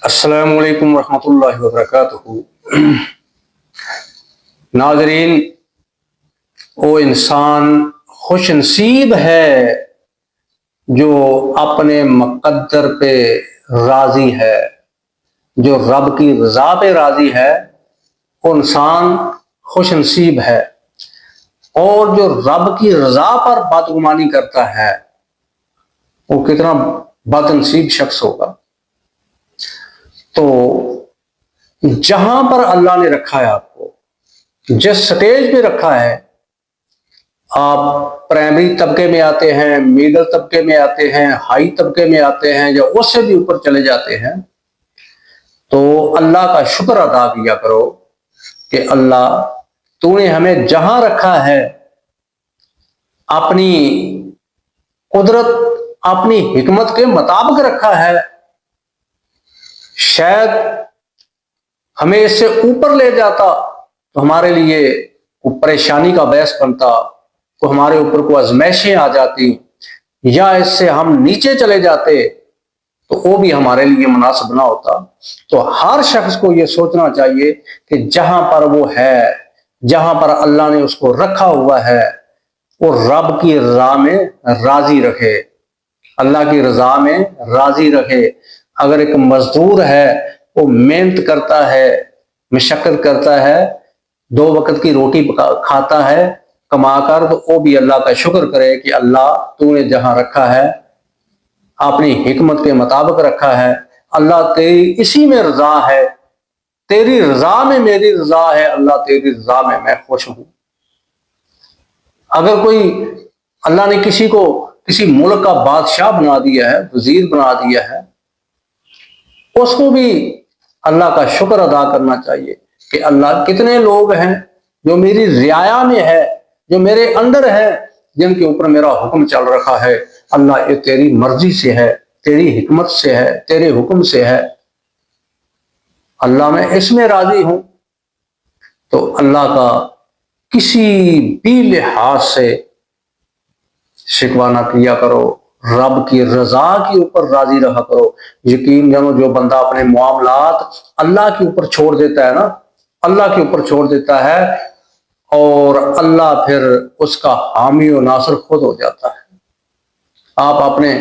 السلام علیکم ورحمۃ اللہ وبرکاتہ۔ ناظرین، وہ انسان خوش نصیب ہے جو اپنے مقدر پہ راضی ہے، جو رب کی رضا پہ راضی ہے، وہ انسان خوش نصیب ہے۔ اور جو رب کی رضا پر بدگمانی کرتا ہے وہ کتنا بد نصیب شخص ہوگا۔ تو جہاں پر اللہ نے رکھا ہے، آپ کو جس سٹیج پہ رکھا ہے، آپ پرائمری طبقے میں آتے ہیں، میڈل طبقے میں آتے ہیں، ہائی طبقے میں آتے ہیں، یا اس سے بھی اوپر چلے جاتے ہیں، تو اللہ کا شکر ادا کیا کرو کہ اللہ تو نے ہمیں جہاں رکھا ہے اپنی قدرت، اپنی حکمت کے مطابق رکھا ہے۔ شاید ہمیں اس سے اوپر لے جاتا تو ہمارے لیے پریشانی کا باعث بنتا، تو ہمارے اوپر کوئی آزمائشیں آ جاتی، یا اس سے ہم نیچے چلے جاتے تو وہ بھی ہمارے لیے مناسب نہ ہوتا۔ تو ہر شخص کو یہ سوچنا چاہیے کہ جہاں پر وہ ہے، جہاں پر اللہ نے اس کو رکھا ہوا ہے، وہ رب کی رضا میں راضی رکھے، اللہ کی رضا میں راضی رکھے۔ اگر ایک مزدور ہے، وہ محنت کرتا ہے، مشقت کرتا ہے، 2 وقت کی روٹی کھاتا ہے کما کر، تو وہ بھی اللہ کا شکر کرے کہ اللہ تو نے جہاں رکھا ہے اپنی حکمت کے مطابق رکھا ہے، اللہ تیری اسی میں رضا ہے، تیری رضا میں میری رضا ہے، اللہ تیری رضا میں خوش ہوں۔ اگر کوئی اللہ نے کسی کو کسی ملک کا بادشاہ بنا دیا ہے، وزیر بنا دیا ہے، اس کو بھی اللہ کا شکر ادا کرنا چاہیے کہ اللہ کتنے لوگ ہیں جو میری رعایا میں ہے، جو میرے اندر ہے، جن کے اوپر میرا حکم چل رہا ہے۔ اللہ یہ تیری مرضی سے ہے، تیری حکمت سے ہے، تیرے حکم سے ہے، اللہ میں اس میں راضی ہوں۔ تو اللہ کا کسی بھی لحاظ سے شکوہ نہ کیا کرو، رب کی رضا کے اوپر راضی رہا کرو۔ یقین جانو، جو بندہ اپنے معاملات اللہ کے اوپر چھوڑ دیتا ہے نا، اللہ کے اوپر چھوڑ دیتا ہے، اور اللہ پھر اس کا حامی و ناصر خود ہو جاتا ہے۔ آپ اپنے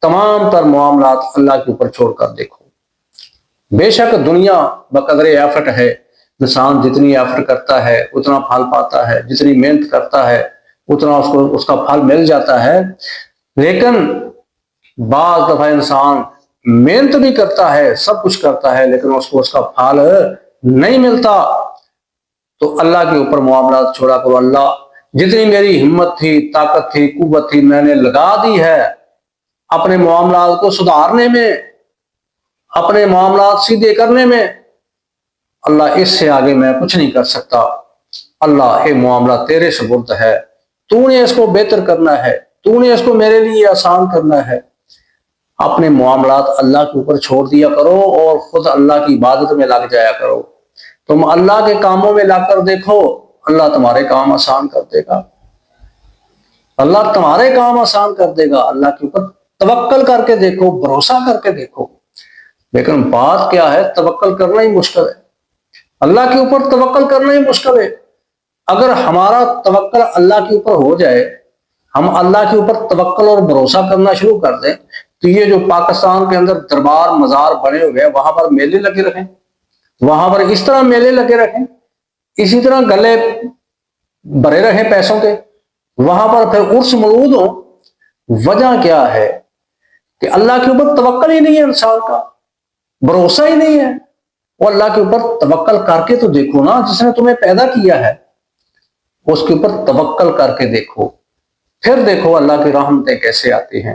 تمام تر معاملات اللہ کے اوپر چھوڑ کر دیکھو۔ بے شک دنیا بقدر ایفٹ ہے، انسان جتنی ایفٹ کرتا ہے اتنا پھل پاتا ہے، جتنی محنت کرتا ہے اتنا اس کا پھل مل جاتا ہے۔ لیکن بعض دفعہ انسان محنت بھی کرتا ہے، سب کچھ کرتا ہے، لیکن اس کو اس کا پھل نہیں ملتا، تو اللہ کے اوپر معاملات چھوڑا کرو۔ اللہ جتنی میری ہمت تھی، طاقت تھی، قوت تھی، میں نے لگا دی ہے اپنے معاملات کو سدھارنے میں، اپنے معاملات سیدھے کرنے میں، اللہ اس سے آگے میں کچھ نہیں کر سکتا۔ اللہ یہ معاملہ تیرے سپرد ہے، تو نے اس کو بہتر کرنا ہے، تو نے اس کو میرے لیے آسان کرنا ہے۔ اپنے معاملات اللہ کے اوپر چھوڑ دیا کرو اور خود اللہ کی عبادت میں لگ جایا کرو۔ تم اللہ کے کاموں میں لگ کر دیکھو، اللہ تمہارے کام آسان کر دے گا، اللہ تمہارے کام آسان کر دے گا۔ اللہ کے اوپر توکل کر کے دیکھو، بھروسہ کر کے دیکھو۔ لیکن بات کیا ہے، توکل کرنا ہی مشکل ہے، اللہ کے اوپر توکل کرنا ہی مشکل ہے۔ اگر ہمارا توکل اللہ کے اوپر ہو جائے، ہم اللہ کے اوپر توکل اور بھروسہ کرنا شروع کر دیں، تو یہ جو پاکستان کے اندر دربار مزار بنے ہوئے ہیں، وہاں پر میلے لگے رکھیں، وہاں پر اس طرح میلے لگے رکھیں، اسی طرح گلے بھرے رہیں پیسوں کے، وہاں پر پھر عرس مولود ہو۔ وجہ کیا ہے کہ اللہ کے اوپر توکل ہی نہیں ہے، انسان کا بھروسہ ہی نہیں ہے۔ وہ اللہ کے اوپر توکل کر کے تو دیکھو نا، جس نے تمہیں پیدا کیا ہے اس کے اوپر توکل کر کے دیکھو، پھر دیکھو اللہ کی رحمتیں کیسے آتی ہیں،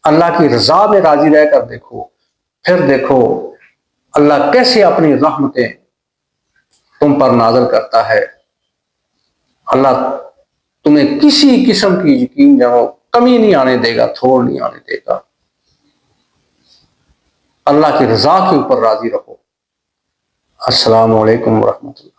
اللہ کی رضا میں راضی رہ کر دیکھو، پھر دیکھو اللہ کیسے اپنی رحمتیں تم پر نازل کرتا ہے۔ اللہ تمہیں کسی قسم کی یقین جانو کمی نہیں آنے دے گا، تھوڑ نہیں آنے دے گا۔ اللہ کی رضا کے اوپر راضی رہو۔ السلام علیکم ورحمۃ اللہ۔